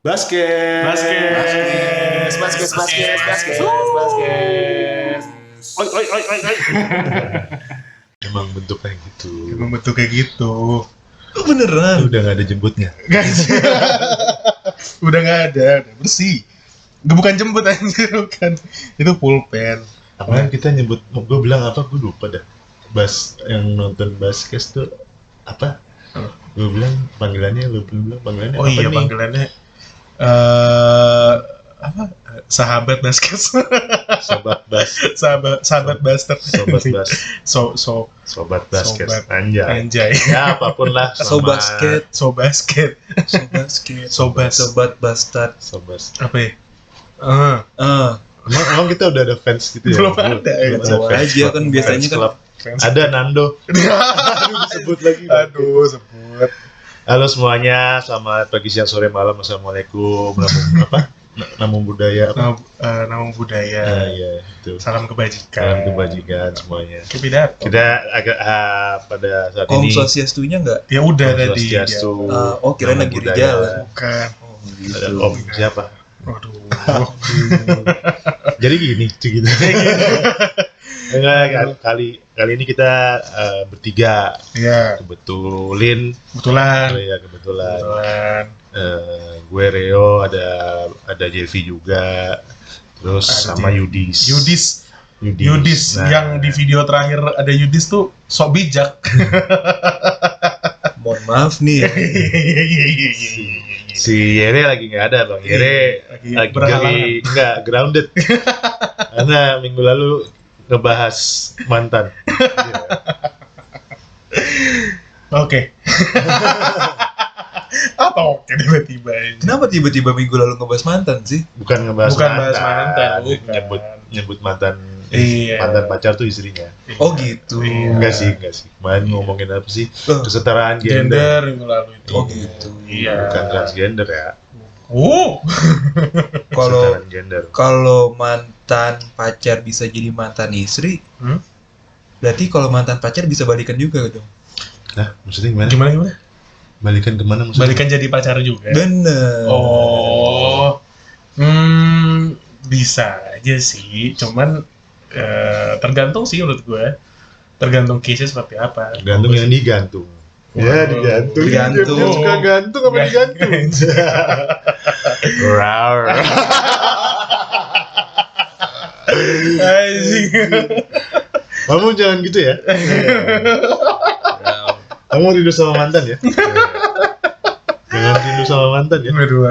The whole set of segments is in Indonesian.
Basket. Oi. Emang bentuk kayak gitu. Oh, beneran? Udah nggak ada jemputnya. Guys. Udah nggak ada, udah bersih. Bukan jemput anjir, bukan. Itu pulpen. Apaan kita nyebut? Gue bilang apa? Gue lupa dah. Yang nonton basket tuh apa? Gue bilang panggilannya, lu bilang panggilannya Oh apa iya, nih? panggilannya apa? Sahabat basket. Sobat bas. sahabat basket. Sobat bas. Sobat basket. Sobat Anjay. anjay. Ya apapun lah. Basket. Sobat bastard. Sobat. Apa ya? Emang kita udah ada fans gitu ya? Belum ada ya. Belum ada fans aja club. kan biasanya Fans kan. club. Ada Nando. Disebut lagi. Aduh, sebut. Halo semuanya, selamat pagi, siang, sore, malam. Assalamualaikum. Namun budaya. Nama budaya. Iya, itu. Salam kebajikan. Salam kebajikan semuanya. Kepidato. Kita agak pada saat Om ini Swastiastunya nggak? Ya udah Om tadi. Swastiastu. Oh, kirain Nama lagi di budaya. jalan. Bukan. Ada Om siapa? Waduh. Jadi gini, gitu. Enggak, kali ini kita bertiga. Iya. Kebetulan. Kebetulan. Gue Reo, ada Jevi juga, terus Ada sama Yudis. Yudis Nah, yang di video terakhir ada Yudis tuh sok bijak. Mohon maaf nih. si Yere lagi nggak ada, Bang Yere Lagi berhalangan. nggak grounded karena minggu lalu ngebahas mantan. Oke. Apa oke tiba-tiba aja. Kenapa tiba-tiba minggu lalu ngebahas mantan sih? Bukan ngebahas Bukan mantan, bahas mantan, bukan. nyebut mantan. Iya. Mantan pacar tuh istrinya. Oh gitu. Iya. Enggak sih. Kemarin ngomongin apa sih? Oh. Kesetaraan Gender gender. minggu lalu itu. Oh gitu. Iya. Bukan transgender ya. Kalau Kesetaraan gender. kalau mantan pacar bisa jadi mantan istri, berarti kalau mantan pacar bisa balikan juga dong. Nah, maksudnya gimana? Gimana? Balikan kemana maksudnya? Balikan jadi pacar juga. Bener. Oh. Bisa aja sih. Cuman tergantung sih menurut gue. Tergantung case-nya seperti apa. Gantung yang digantung. Ya, digantung. Digantung. Dia suka gantung apa digantung? Rar. Anjing. Kamu jangan gitu ya. Kamu tidur sama mantan ya? Jangan tidur sama mantan ya. Aduh.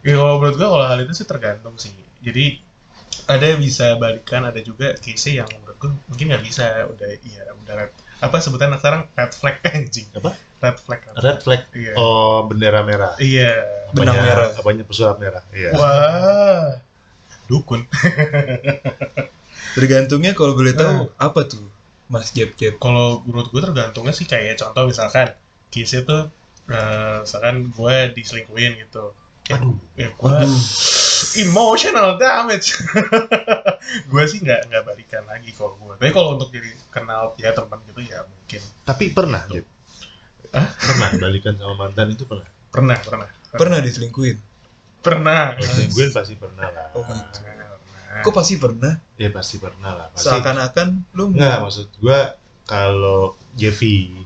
Ya, kalau menurut gue kalau hal itu sih tergantung sih. Jadi ada yang bisa balikan, ada juga case yang menurut gue mungkin nggak bisa. Udah apa sebutan sekarang red flag anjing. Apa? Red flag. Red flag. Iya. Oh, bendera merah. Iya. Benang merah. Apanya pesulap merah? Iya. Wah. Dukun. Tergantungnya kalau boleh tahu apa tuh, Mas Jeb? Kalau menurut gue tergantungnya sih kayak contoh misalkan case itu misalkan gue diselingkuhin gitu. Ya gue emotional damage. Gue sih nggak balikan lagi kalau gue. Tapi kalau untuk jadi kenal ya teman gitu ya mungkin. Tapi pernah, Jep? Pernah balikan sama mantan itu pernah? Pernah. Diselingkuhin? Pernah. Gue pasti pernah lah. Oh gitu. Kok pasti pernah? Ya pasti pernah lah. Pasti. Seakan-akan lu Enggak, maksud gue kalau Jevi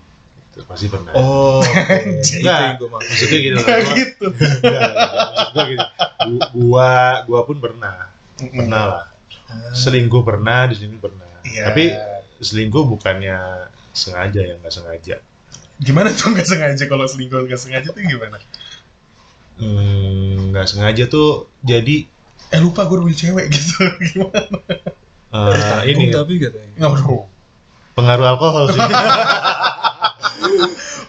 itu pasti pernah. Oh, Anjing. itu yang gue maksud. Maksudnya gini loh. Kayak gitu. Maksud gue gini. Gua pun pernah lah. Selingkuh pernah, diselingkuh pernah. Iya. Tapi selingkuh bukannya sengaja ya, nggak sengaja. Gimana tuh nggak sengaja? Kalau selingkuh nggak sengaja tuh gimana? Nggak sengaja tuh jadi Lupa gue punya cewek gitu. Gimana? ini tapi katanya. Nggak pengaruh alkohol sih.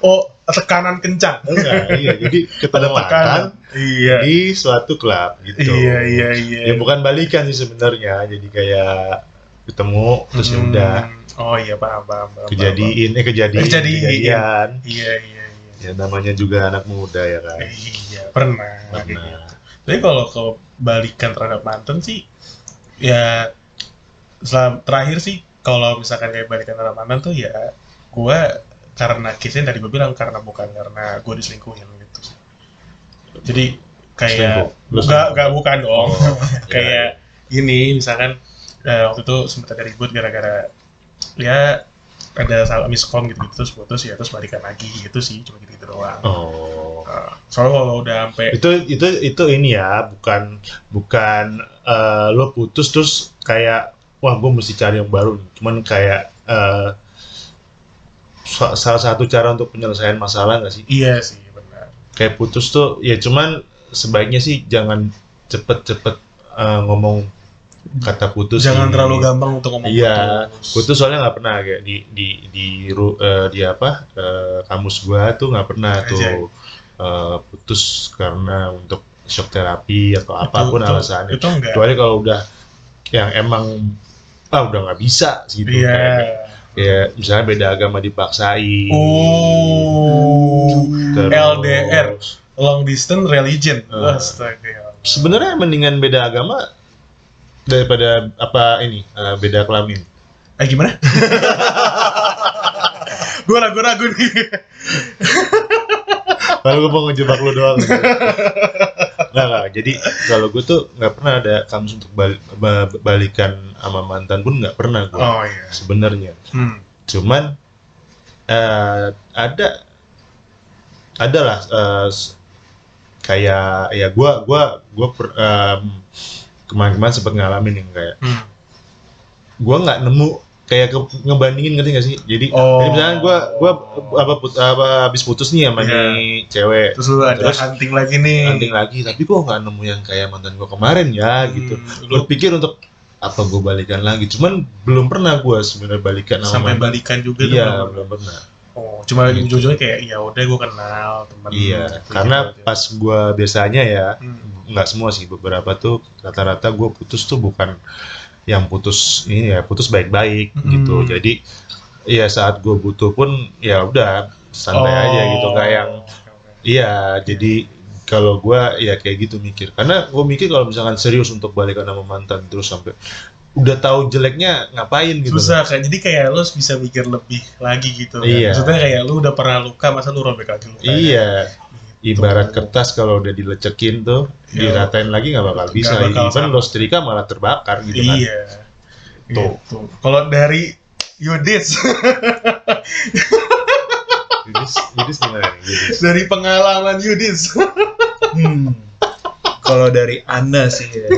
Oh, tekanan kencang. Enggak, iya. Jadi ketemu mantan Iya. di suatu klub gitu. Iya. Ya bukan balikan sih sebenarnya. Jadi kayak ketemu terus ya udah Oh iya, paham. kejadian. Iya. Ya namanya juga anak muda ya kan. Iya, pernah. Pernah. Gitu. Tapi kalau kebalikan terhadap mantan sih, ya terakhir sih kalau misalkan kayak balikan terhadap mantan tuh ya gue karena case-nya tadi gue bilang bukan karena gue diselingkuhin gitu sih. Jadi kayak Selingkuh. bukan dong. Oh, Kayak ini misalkan waktu itu sempat ada ribut gara-gara ya ada salah miskom gitu, terus putus ya terus balikan lagi gitu sih, cuma gitu doang. Oh. Soalnya kalau udah sampai Itu ini ya, bukan lo putus terus kayak wah gue mesti cari yang baru, cuman kayak salah satu cara untuk penyelesaian masalah nggak sih? iya sih benar. Kayak putus tuh ya cuman sebaiknya sih jangan cepet-cepet ngomong kata putus. Jangan terlalu gampang untuk ngomong Iya, putus soalnya nggak pernah kayak di apa kamus gua tuh nggak pernah tuh putus karena untuk shock terapi atau apapun alasannya. Itu enggak. Kecuali kalau udah yang emang udah nggak bisa gitu. Iya. Kayak misalnya beda agama dipaksain. Terus, LDR, long distance religion. Astaga. Sebenarnya mendingan beda agama daripada beda kelamin. Gimana? Gue ragu-ragu nih. Kalau gue mau ngejebak lu doang. Nggak. Jadi kalau gue tuh nggak pernah ada kamus untuk balikan sama mantan pun nggak pernah gue. Oh iya. Sebenarnya. Cuman ada lah kayak ya gue kemarin sempat ngalamin yang kayak gue nggak nemu kayak ngebandingin, ngerti nggak sih? Jadi misalnya gue habis putus nih sama nih cewek, terus lu ada hunting lagi tapi gue nggak nemu yang kayak mantan gue kemarin ya gitu. Berpikir untuk apa gue balikan lagi, cuman belum pernah gue sebenarnya balikan sampai balikan juga tuh. Iya, belum pernah. Cuma ujung-ujungnya kayak ya udah gue kenal teman. Iya, karena pas gue biasanya ya nggak semua sih, beberapa tuh rata-rata gue putus tuh bukan yang putus ini ya, putus baik-baik gitu. Jadi ya saat gue butuh pun ya udah santai aja gitu, kayak yang iya. Jadi kalau gue ya kayak gitu mikir, karena gue mikir kalau misalkan serius untuk balikan sama mantan terus sampai udah tahu jeleknya ngapain gitu. Susah kan, jadi kayak lo bisa mikir lebih lagi gitu kan. Iya. Maksudnya kayak lo udah pernah luka, masa lo robek lagi luka? Iya. Ibarat kertas kalau udah dilecekin tuh, diratain lagi nggak bakal bisa. Even lo setrika malah terbakar gitu kan. Iya. Tuh. Kalau dari Yudis, Yudis gimana nih? Dari pengalaman Yudis. Kalau dari Ana sih ya,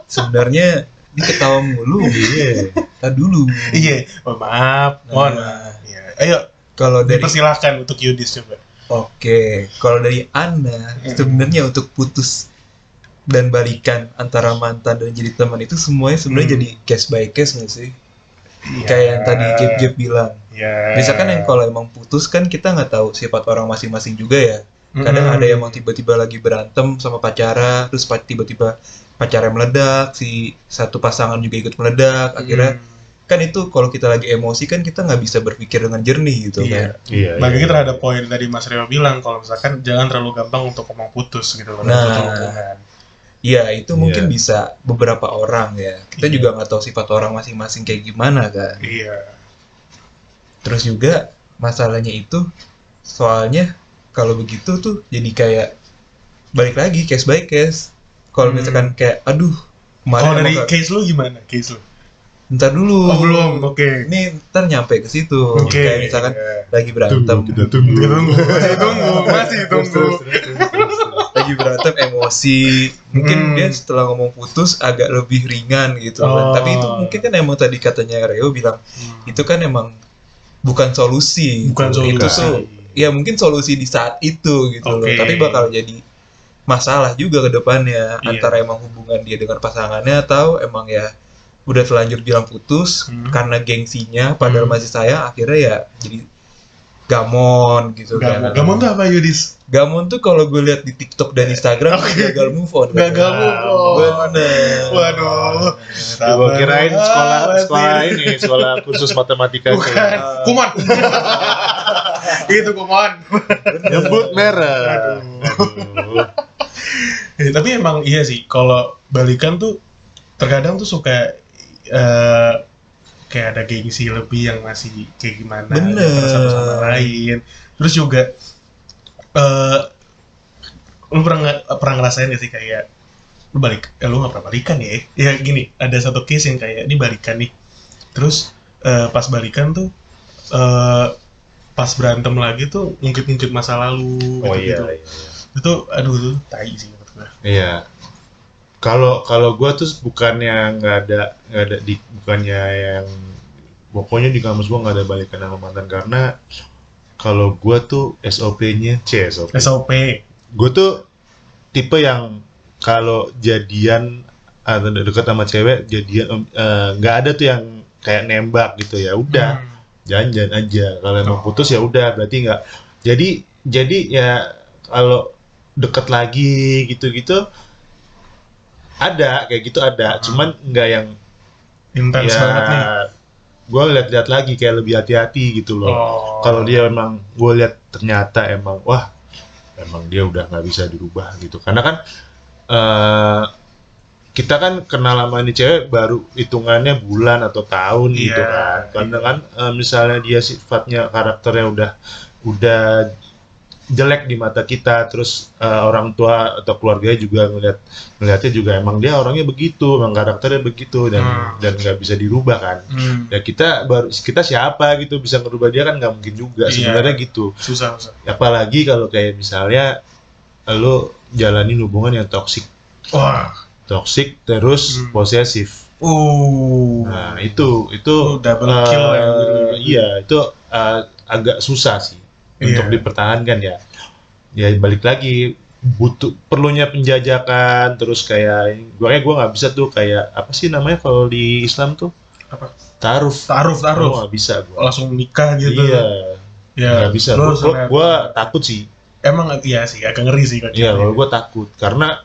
sebenarnya ini ketawa mulu. Iya. Tadi dulu. Iya. Maaf. Mohon. Iya. Ayo. Kalau dari persilahkan untuk Yudis coba. Oke, kalau dari Ana sebenarnya untuk putus dan balikan antara mantan dan jadi teman itu semuanya sebenarnya jadi case by case nggak sih? Kayak yang tadi Jeb bilang. Misalkan yang kalau emang putus kan kita nggak tahu sifat orang masing-masing juga ya. Kadang ada yang emang tiba-tiba lagi berantem sama pacara, terus tiba-tiba pacarnya meledak, si satu pasangan juga ikut meledak, akhirnya kan itu kalau kita lagi emosi kan kita nggak bisa berpikir dengan jernih gitu kan. Iya. Bagi terhadap poin tadi Mas Reo bilang kalau misalkan jangan terlalu gampang untuk ngomong putus gitu. Iya, itu mungkin bisa beberapa orang ya. Kita juga nggak tahu sifat orang masing-masing kayak gimana kan. Iya. Terus juga masalahnya itu soalnya kalau begitu tuh jadi kayak balik lagi case by case. Kalau misalkan kayak aduh kemarin kalau dari case lu gimana? Case lu? Ntar dulu. Oh belum, oke. Ini ntar nyampe ke situ. Kayak misalkan lagi berantem. Kita tunggu. Masih tunggu. Lagi berantem emosi. Mungkin dia setelah ngomong putus agak lebih ringan gitu kan. Tapi itu mungkin kan emang tadi katanya Reo bilang itu kan emang bukan solusi. Bukan solusi. Itu tuh ya mungkin solusi di saat itu gitu loh. Tapi bakal jadi masalah juga ke depannya antara emang hubungan dia dengan pasangannya atau emang ya udah terlanjur bilang putus karena gengsinya padahal masih sayang, akhirnya ya jadi gamon gitu kan. Gamon tuh apa Yudis? Gamon tuh kalau gue lihat di TikTok dan Instagram gagal move on. Gagal move on. Bener. Waduh. Gue kirain sekolah khusus matematika. Bukan. Kuman. Itu kuman. Nyebut merah. Aduh. Tapi emang iya sih kalau balikan tuh terkadang tuh suka kayak ada gengsi lebih yang masih kayak gimana Bener. satu sama lain. Terus juga lu pernah ngerasain gak sih kayak lu nggak pernah balikan ya gini, ada satu case yang kayak ini balikan nih, terus pas balikan tuh pas berantem lagi tuh ngungkit-ngungkit masa lalu gitu. Iya. Itu aduh tuh tai sih menurut gue. Iya. Kalau gue tuh bukannya nggak ada bukannya yang pokoknya di kampus gue nggak ada balikan sama mantan, karena kalau gue tuh SOP-nya SOP. Gue tuh tipe yang kalau jadian atau deket sama cewek jadian nggak ada tuh yang kayak nembak gitu, ya udah jalan-jalan aja. Kalau emang putus ya udah berarti nggak. Jadi ya kalau deket lagi gitu-gitu ada kayak gitu ada, cuman nggak yang intens ya, banget nih. gue lihat lagi kayak lebih hati-hati gitu loh. Kalau dia emang gue lihat ternyata emang wah emang dia udah nggak bisa dirubah gitu, karena kan kita kan kenal sama ini cewek baru hitungannya bulan atau tahun gitu kan. Karena kan misalnya dia sifatnya karakternya udah jelek di mata kita, terus orang tua atau keluarganya juga ngelihatnya juga emang dia orangnya begitu, emang karakternya begitu dan nggak bisa dirubah kan. Ya kita siapa gitu bisa ngerubah dia kan, nggak mungkin juga sebenarnya gitu. Susah. Apalagi kalau kayak misalnya lo jalanin hubungan yang toksik terus posesif. Nah itu double kill ya. Iya itu agak susah sih untuk dipertahankan ya. Ya balik lagi perlunya penjajakan, terus kayak gue nggak bisa tuh kayak apa sih namanya kalau di Islam tuh apa? Taaruf. Gue nggak bisa gue. Langsung nikah gitu. Iya. Nggak bisa. Gue takut sih. Emang iya sih, agak ngeri sih. Iya, kalau gue takut karena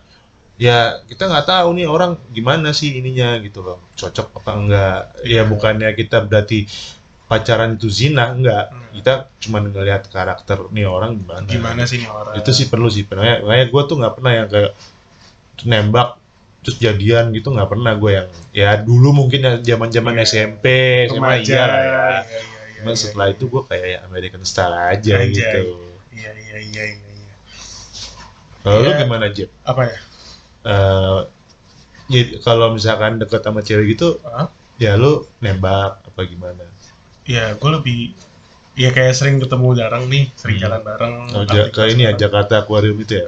ya kita nggak tahu nih orang gimana sih ininya gitu loh, cocok apa enggak. Ya bukannya kita berarti pacaran itu zina, enggak. Kita cuma ngelihat karakter nih orang gimana sih nih orang. Itu sih perlu sih. Makanya gue tuh nggak pernah yang kayak nembak terus jadian gitu, nggak pernah gue yang ya dulu mungkin ya zaman SMP SMA iya lah ya. Cuman setelah itu gue kayak ya American Style aja gitu. Iya. Kalau lu gimana, Jeb? Apa ya? Ya, kalau misalkan deket sama cewek gitu, ya lu nembak apa gimana? Ya gue lebih ya kayak sering ketemu jarang nih, sering jalan bareng. Ke ini ya Jakarta Aquarium itu ya?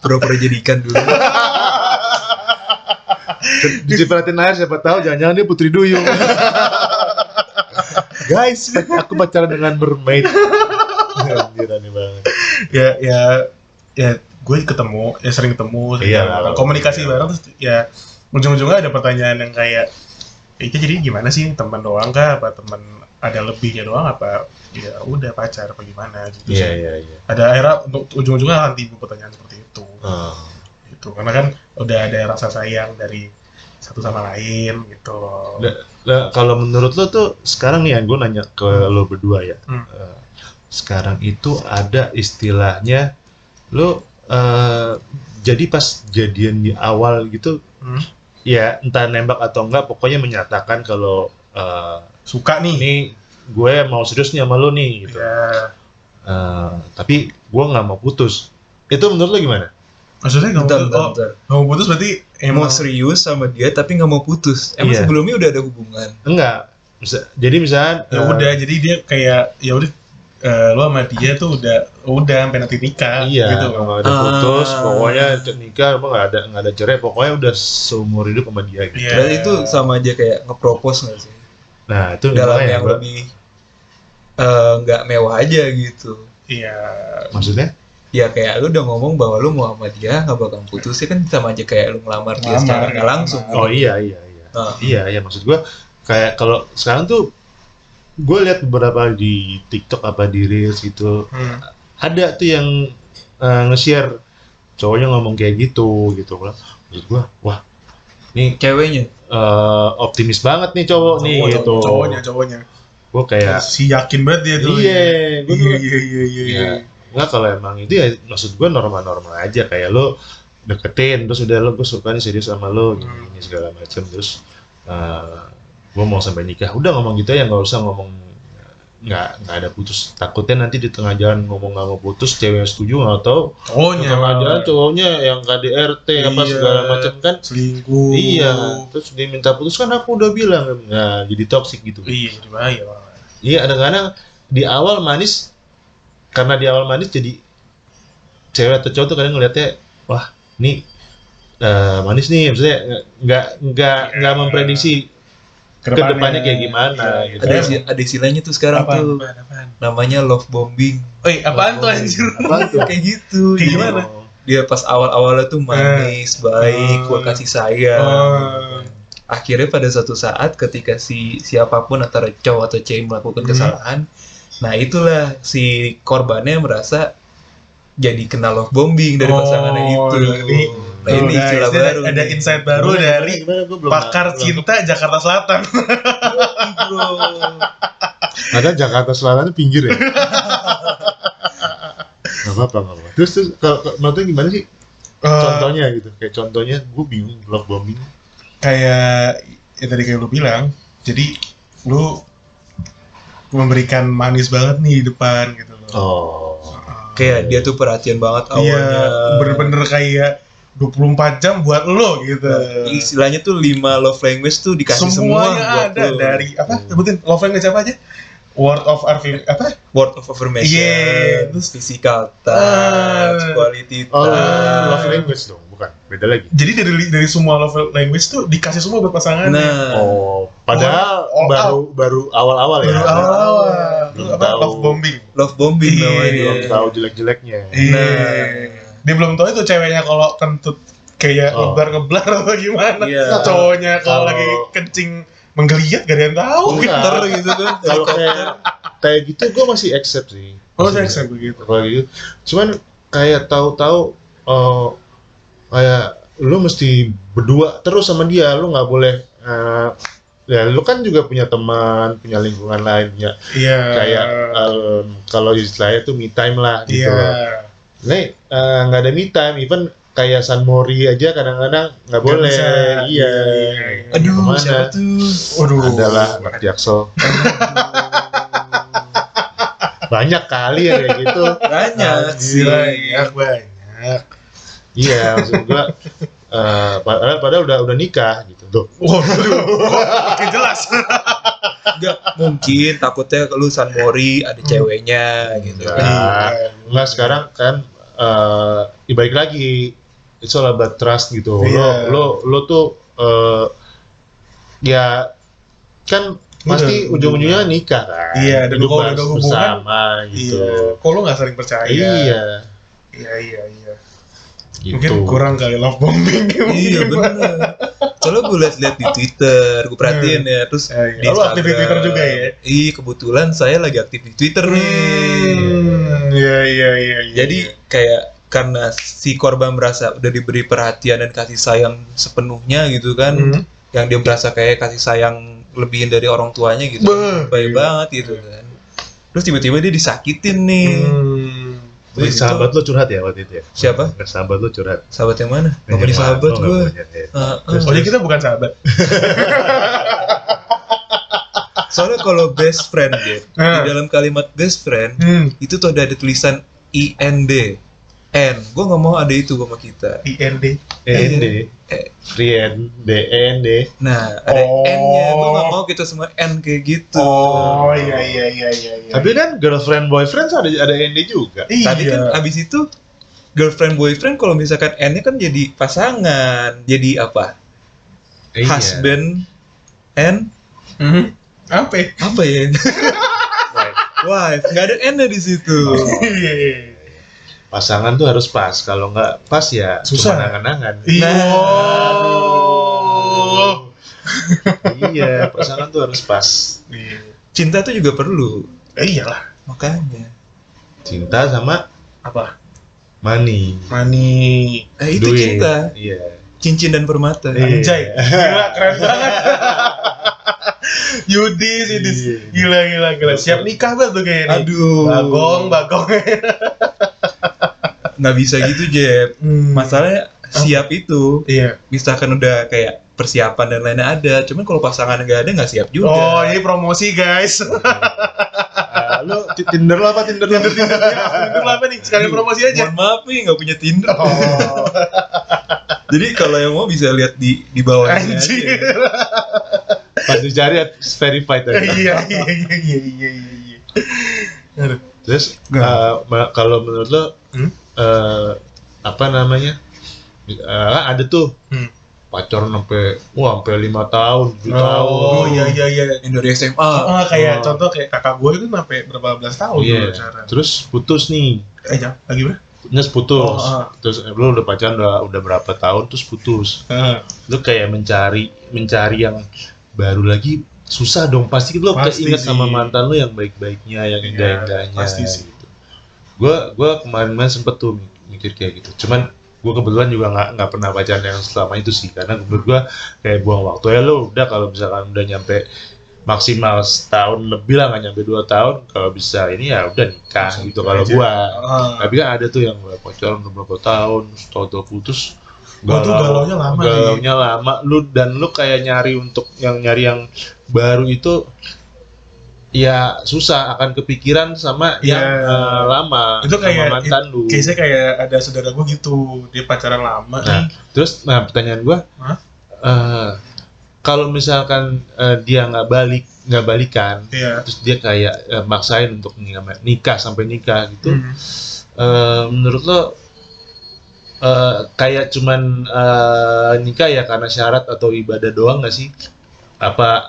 Pura-pura jadikan dulu. Dicipratin air siapa tahu jangan-jangan dia Putri Duyung. Guys, aku pacaran dengan mermaid. Anjir aneh banget. Ya gue sering ketemu, Iya, komunikasi bareng, terus ya ujung-ujungnya ada pertanyaan yang kayak itu jadi gimana sih, teman doang kah apa teman ada lebihnya doang apa ya udah pacar apa gimana gitu sih. Iya. Ada akhirnya untuk ujung-ujungnya akan timbul pertanyaan seperti itu. Gitu. Karena kan udah ada rasa sayang dari satu sama lain gitu loh. Kalau menurut lo tuh sekarang nih ya, gue nanya ke lo berdua ya. Sekarang itu ada istilahnya lo jadi pas jadian di awal gitu, ya entah nembak atau enggak, pokoknya menyatakan kalau suka nih. Nih gue mau serius nih sama lo nih gitu. Tapi gue nggak mau putus. Itu menurut lo gimana? Maksudnya nggak mau putus berarti mau serius sama dia tapi nggak mau putus. Emang sebelumnya udah ada hubungan? Enggak. Jadi misalnya ya udah, jadi dia kayak ya udah lo sama dia tuh udah sampai nanti nikah gitu. Nggak ada putus, pokoknya nikah nggak ada cerai, pokoknya udah seumur hidup sama dia gitu. Berarti itu sama aja kayak nge-propose nggak sih? Nah itu dalam yang lebih nggak mewah aja gitu. Iya. Maksudnya? Ya kayak lu udah ngomong bahwa lu mau sama dia nggak bakal putus, ya kan sama aja kayak lu ngelamar dia secara nggak langsung. Oh iya. Iya maksud gue kayak kalau sekarang tuh gue lihat beberapa di TikTok apa di Reels gitu, ada tuh yang nge-share cowoknya ngomong kayak gitu lah. Maksud gue, wah nih ceweknya optimis banget nih cowok nih gitu. Cowoknya. Gue kayak si yakin banget dia tuh. Iya. Nggak, kalau emang itu ya maksud gue normal-normal aja, kayak lo deketin terus udah lo gue suka nih serius sama lo gini segala macam, terus gue mau sampai nikah, udah ngomong gitu ya, nggak usah ngomong nggak ada putus. Takutnya nanti di tengah jalan ngomong nggak mau putus, cewek setuju nggak tahu. Oh, Di tengah jalan cowoknya yang KDRT apa Iya. segala macam kan. selingkuh. Iya, terus dia minta putus kan aku udah bilang, nah jadi toksik gitu. Iya, jadi bahaya. Iya, kadang-kadang di awal manis, karena di awal manis jadi cewek atau cowok tuh kadang ngeliatnya, wah, nih manis nih, maksudnya nggak memprediksi kedepannya kayak gimana. Gitu. Ada istilahnya tuh sekarang tuh Apaan? namanya love bombing. Apaan tuh anjir? Apaan tuh kayak gitu. Kayak Jadi gimana? Dia pas awal-awalnya tuh manis, baik, gua kasih sayang. Akhirnya pada suatu saat ketika siapapun antara cowok atau cewek melakukan kesalahan, nah itulah si korbannya merasa jadi kena love bombing dari pasangannya itu. Nah ini istilah guys, baru. ada nih. insight baru dari Gimana? Gua belum- pakar cinta Jakarta Selatan. Bro. Ada Jakarta Selatan itu pinggir ya. Gak apa-apa. Terus kalau menurut gimana sih? Contohnya gitu, kayak contohnya gue bingung love bombing. Kayak ya tadi kayak lu bilang, jadi lu memberikan manis banget nih di depan gitu loh. Oh. Kayak dia tuh perhatian banget Iya, awalnya. bener-bener kayak 24 jam buat lo gitu. Istilahnya tuh 5 love language tuh dikasih semua Semuanya buat ada lo. dari apa? Sebutin love language apa aja? Word of apa? Word of affirmation, Iya, terus- physical touch, quality Oh, touch. love language dong, bukan? Beda lagi. Jadi dari semua love language tuh dikasih semua buat pasangan. Nah, Oh, padahal all baru awal-awal ya. Baru awal. Belum Apa? tahu. Love bombing. love bombing Iya, namanya. Belum tahu jelek-jeleknya. Iya. Dia belum tahu itu ceweknya kalau kentut kayak Oh. ngeblar atau gimana. Iya. Cowoknya kalau Kalau- lagi kencing menggeliat gak ada yang tahu. Twitter gitu kan. Kalau helikopter. kayak gitu gue masih accept sih. Oh, saya accept begitu. Kalau gitu. Cuman kayak tahu-tahu kayak lu mesti berdua terus sama dia, lu nggak boleh ya lu kan juga punya teman, punya lingkungan lain, punya Iya. kayak kalau istilahnya tuh me time lah gitu. Iya. Nih nggak ada me time, even kayak San Mori aja kadang-kadang nggak boleh. bisa. Iya. Iya. Aduh, Kemana? siapa tuh? Waduh. Adalah anak Jaksel. Banyak kali ya kayak gitu. Banyak sih. Banyak. Iya, maksud gua padahal udah nikah gitu tuh. Waduh. Makin jelas. Enggak mungkin takutnya lu San Mori ada ceweknya gitu. Enggak sekarang kan balik lagi it's all about trust gitu. Iya. Lo tuh ya kan pasti ujung-ujungnya nikah kan. Iya, dan Hidup kalau udah hubungan, bersama gitu. Iya. Kok lo nggak sering percaya? Iya. Iya. Gitu. Mungkin kurang kali love bombing. Iya bener. Soalnya gue liat-liat di Twitter, gue perhatiin ya, terus di Lo aktif di Twitter juga ya? Iya, kebetulan saya lagi aktif di Twitter nih. Iya. Jadi kayak karena si korban merasa udah diberi perhatian dan kasih sayang sepenuhnya gitu kan, yang dia merasa kayak kasih sayang lebihin dari orang tuanya gitu, baik banget gitu kan. Terus tiba-tiba dia disakitin nih. Jadi sahabat lo curhat ya waktu itu ya? Siapa? Sahabat lo curhat. Sahabat yang mana? Gak punya sahabat Oh, gue. nggak punya, ya. Oh, jadi kita bukan sahabat. Soalnya kalau best friend gitu, di dalam kalimat best friend itu tuh ada tulisan IND. N, gue nggak mau ada itu sama kita. IND. END, friend, DND. Nah, ada N-nya, gue nggak mau kita semua N kayak gitu. Oh, iya. Tapi kan girlfriend boyfriend ada END juga. Tapi kan abis itu girlfriend boyfriend kalau misalkan N-nya kan jadi pasangan, jadi apa? Iya. Husband and Apa ya? Wife, nggak ada N-nya di situ. Iya. Pasangan tuh harus pas, kalau nggak pas ya Susah. cuma angan-angan. Iya. Iya, pasangan tuh harus pas. Cinta tuh juga perlu, Iyalah. makanya. Cinta sama Apa? money. Money. Itu Duit. cinta, Iya. cincin dan permata. Iya. Anjay. Gila, keren banget. Yudis. Iya. Gila. Siap nikah banget tuh kayaknya. Aduh. Bagong. Nggak bisa gitu, Jeb. Masalahnya siap itu, Iya. misalkan udah kayak persiapan dan lainnya ada, cuman kalau pasangan nggak ada nggak siap juga. Oh, ini promosi guys. Lu Tinder lo apa Tinder lo? Tinder apa nih? Sekalian promosi aja. Mohon maaf nih nggak punya Tinder. Oh. Jadi kalau yang mau bisa lihat di bawahnya. Anjir. Pas dicari verified aja. Iya. Aduh. Terus kalau menurut lo apa namanya? Ada tuh pacaran sampai 5 tahun, 7 tahun. Oh iya. Yang dari SMA. Kayak contoh kayak kakak gue itu sampai berapa belas tahun dulu Iya. pacaran. Terus putus nih. Lagi berapa? Terus putus. Oh, Terus lu udah pacaran udah berapa tahun terus putus. Lu kayak mencari yang baru lagi susah dong. Pasti lu Pasti ingat sih. sama mantan lu yang baik-baiknya, yang Iya, indah-indahnya. pasti sih. Gitu. Gua kemarin sempet tuh mikir kayak gitu. Cuman gue kebetulan juga nggak pernah pacaran yang selama itu sih, karena menurut gue kayak buang waktu ya. Lo udah kalau misalkan udah nyampe maksimal setahun lebih lah, nggak nyampe 2 tahun, kalau bisa ini ya udah nikah Bisa gitu nikah kalau aja. gue. Tapi kan ada tuh yang udah pacaran udah berapa tahun terus tau putus. Tuh galaunya lama sih. Galaunya lama. Lu kayak nyari yang baru itu ya susah, akan kepikiran sama yang lama, Itu kayak sama mantan lu. Kayaknya kayak ada saudara gue gitu, dia pacaran lama. Nah, terus pertanyaan gue, kalau misalkan dia nggak balikan, Iya. terus dia kayak maksain untuk nikah sampai nikah gitu, menurut lo kayak cuman nikah ya karena syarat atau ibadah doang nggak sih? Apa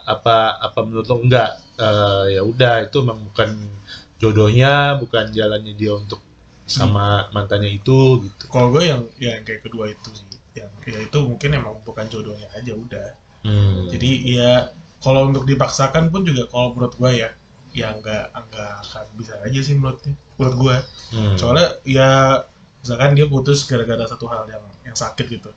menurut lo enggak? Ya udah, itu memang bukan jodohnya, bukan jalannya dia untuk sama mantannya itu gitu. Kalau gue yang kayak kedua itu sih, yang ya itu mungkin emang bukan jodohnya aja udah. Jadi ya kalau untuk dipaksakan pun juga kalau menurut gue ya nggak akan bisa aja sih menurut gue. Soalnya ya misalkan dia putus gara-gara satu hal yang sakit gitu.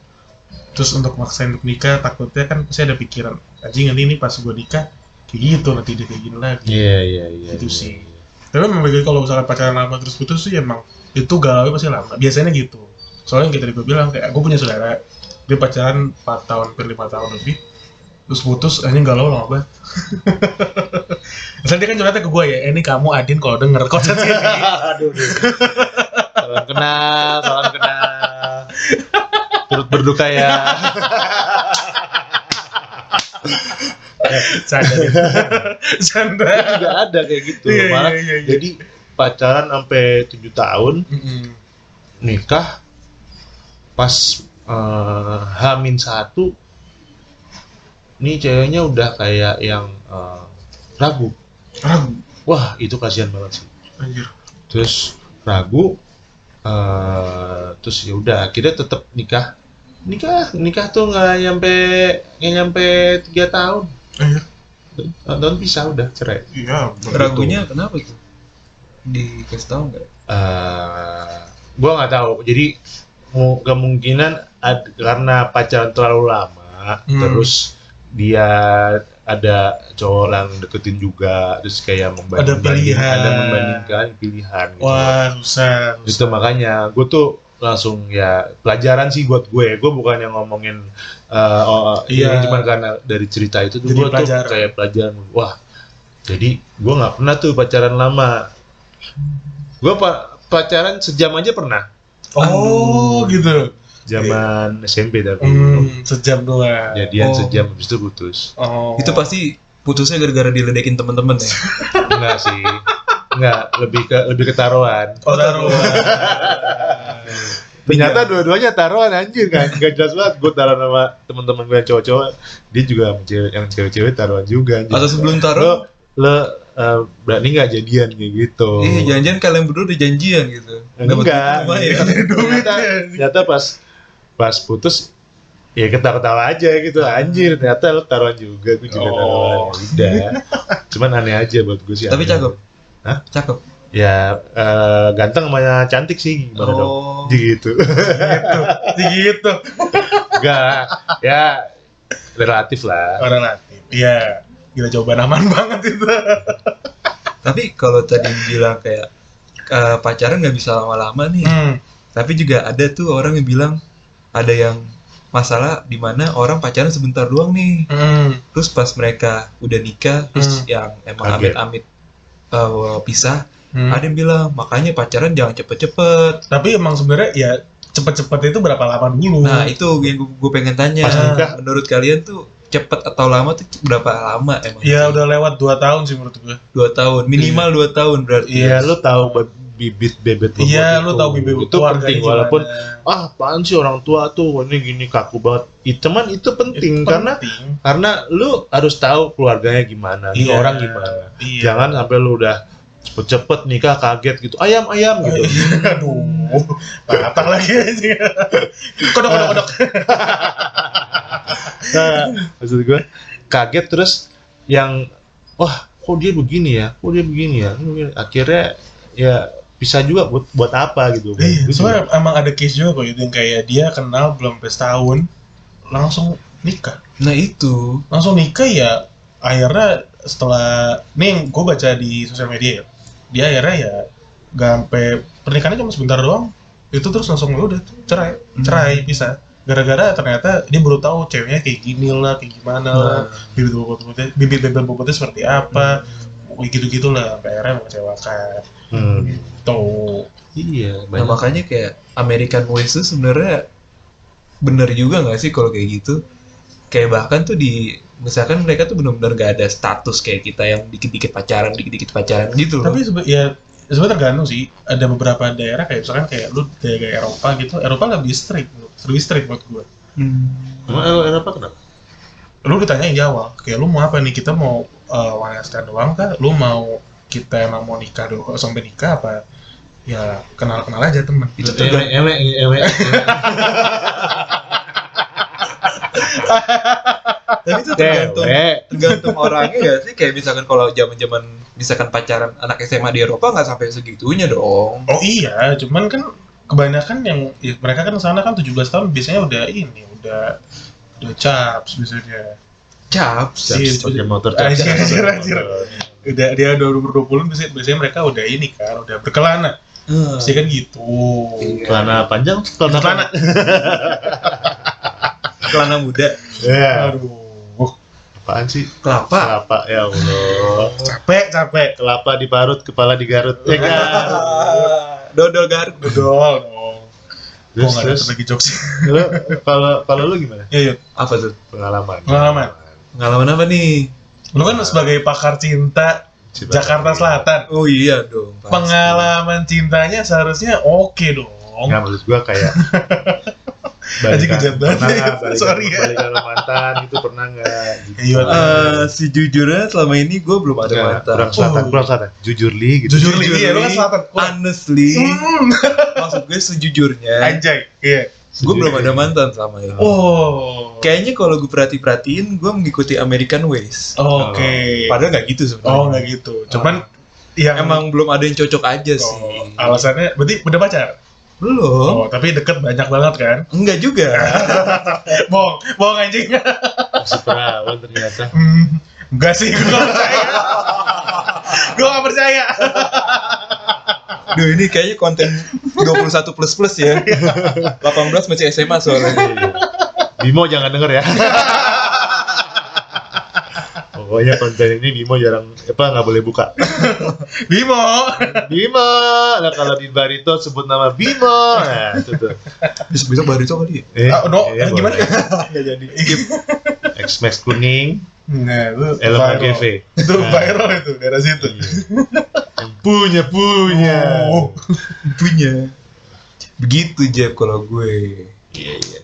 Terus untuk maksain untuk nikah, takutnya kan pasti ada pikiran, anjing nanti ini pas gue nikah kayak gitu, nanti dia kayak gini lagi. Iya. Itu sih. Tapi memang kalau misalkan pacaran lama terus putus sih emang itu galau pasti lama. Biasanya gitu. Soalnya yang tadi gue bilang, kayak gue punya saudara, dia pacaran 4 tahun, 5 tahun lebih, terus putus, anjing galau lama banget. Misalnya dia kan curhatnya ke gue ya, ini kamu Adin kalau denger konser sini. Aduh. Salam kenal. Turut berduka ya. Canda. Juga ada kayak gitu. Iya, Malah iya. jadi pacaran sampai 7 tahun, nikah pas H-1, nih ceweknya udah kayak yang ragu. Wah, itu kasihan banget sih. Anjir. Terus ragu, terus ya udah akhirnya tetap nikah tuh nggak nyampe 3 tahun. Tahun bisa udah cerai. Iya. Ragunya kenapa tuh? Dikasih tahu nggak? Gua nggak tahu. Jadi kemungkinan karena pacaran terlalu lama, terus dia ada cowok yang deketin juga, terus kayak membandingkan pilihan gitu. Wah, susah. Itu makanya gue tuh langsung ya pelajaran sih buat gue bukan yang ngomongin ini cuma karena dari cerita itu tuh gue tuh kayak pelajaran. Wah, jadi gue nggak pernah tuh pacaran lama. Gue pacaran sejam aja pernah. Oh, gitu. Zaman SMP tapi sejam doang. jadian sejam habis itu putus. Itu pasti putusnya gara-gara diledekin teman-teman ya? Enggak sih. Enggak, lebih ke taruhan. Taruhan. Ternyata dua-duanya taruhan, anjir kan. Enggak jelas banget. Gue taruhan sama teman-teman gue yang cowok-cowok, dia juga yang cewek-cewek taruhan juga. Atau sebelum taruhan lo berani nggak jadian kayak gitu? Jangan-jangan kalian berdua udah janjian gitu. Enggak. Ternyata pas putus ya ketawa-ketawa aja gitu, anjir ternyata lo taruhan juga, gue juga taruhan. Udah, cuman aneh aja buat gue sih. Tapi cakep. Hah? Cakep. Ya ganteng sama cantik sih, gimana dong? Gitu. Enggak, ya relatif lah. Relatif. Iya. Gila, jawaban aman banget itu. Tapi kalau tadi bilang kayak pacaran nggak bisa lama-lama nih. Tapi juga ada tuh orang yang bilang ada yang masalah di mana orang pacaran sebentar doang nih. Terus pas mereka udah nikah, terus yang emang amit-amit pisah. Ada yang bilang makanya pacaran jangan cepet-cepet. Tapi emang sebenarnya ya cepet-cepet itu berapa lama dulu? Nah itu yang gue pengen tanya. Pas nikah. Menurut kalian tuh cepet atau lama tuh berapa lama emang? Ya udah lewat 2 tahun sih menurut gue. 2 tahun, minimal 2 tahun berarti. Iya, lu tahu bibit bebet bobot Iya, itu. lu tahu bibit itu keluarganya penting gimana. walaupun apaan sih orang tua tuh ini gini kaku banget. Cuman itu penting karena lu harus tahu keluarganya gimana, ini Iya. orang gimana. Iya. Jangan sampai lu udah cepet-cepet nikah kaget gitu. Ayam gitu. Aduh, patah lagi aja. Kodok. Nah, maksud gue kaget terus yang wah kok dia begini ya, akhirnya ya bisa juga buat apa gitu. Iya, soalnya emang ada case juga kok itu yang kayak dia kenal belum setahun langsung nikah. Nah itu. Langsung nikah ya akhirnya setelah nih gue baca di sosial media ya, dia akhirnya ya gak sampai pernikahannya cuma sebentar doang itu terus langsung udah cerai pisah gara-gara ternyata dia baru tahu ceweknya kayak gini lah kayak gimana lah bibit bobotnya seperti apa gitu lah sampai akhirnya mengecewakan gitu. Iya, Nah makanya kayak American Ways tuh sebenarnya bener juga nggak sih kalau kayak gitu? Kayak bahkan tuh misalkan mereka tuh benar-benar gak ada status kayak kita yang dikit-dikit pacaran gitu loh. Tapi sebenarnya tergantung sih. Ada beberapa daerah kayak misalkan kayak lu kayak Eropa gitu. Eropa lebih strict buat gue. Emang Eropa kenapa? Lu ditanyain di awal, kayak lu mau apa nih? Kita mau one night stand doang kah? Lu mau kita emang mau nikah dulu sampai nikah apa? Ya kenal aja temen. Itu ewe. Tapi itu tergantung orangnya ya sih. Kayak misalkan kalau zaman misalkan pacaran anak SMA di Eropa nggak sampai segitunya dong. Oh iya, cuman kan kebanyakan yang ya, mereka kan sana kan 17 tahun biasanya udah caps biasanya. Caps. Pakai motor Anjir. Udah dia 2020 biasanya mereka udah ini kan, udah berkelana. Pasti kan gitu. Celana panjang, celana Celana muda. Ya. Aduh. Apaan sih? Kelapa. Ya Allah. Capek. Kelapa diparut, kepala digarut. Ya kan? Dodol garut. Dodol dong. Gua nggak Terus dapet lagi jokes. kalau lu gimana? Iya. Apa tuh? Pengalaman Pengalaman apa nih? Lu kan sebagai pakar cinta Jakarta Selatan. Oh iya dong. Pasti. Pengalaman cintanya seharusnya oke dong. Nggak, maksud gua kayak Anjing kejam banget. Sorry ya. Balikan mantan itu pernah nggak? Gitu. Sejujurnya selama ini gue belum ada mantan. Kurang selatan. Jujur gitu. Iya, lu kan selatan. Honestly, maksud gue sejujurnya, Anjay. Iya. gue belum ada mantan selama ini. Oh. Kayaknya kalau gue perhatiin, gue mengikuti American Ways. Oke. Padahal nggak gitu sebenarnya. Oh, nggak gitu. Cuman yang emang belum ada yang cocok aja sih. Alasannya berarti udah pacar? Belum. Oh, tapi deket banyak banget kan? Enggak juga. Bohong anjing. Masih perawan ternyata. Enggak sih, gue gak percaya. Gue gak percaya. Duh, ini kayaknya konten 21 plus ya. 18 masih SMA soalnya. Bimo jangan denger ya. Pokoknya konten ini Bimo nggak boleh buka. Bimo. Nah kalau di Barito sebut nama Bimo, nah itu tuh. Bisa Barito kali. Gimana? Nggak jadi. X-Max kuning. Nah, itu Elma GV. Itu viral itu daerah situ. Punya. Punya. Begitu Jeb kalau gue. Iya.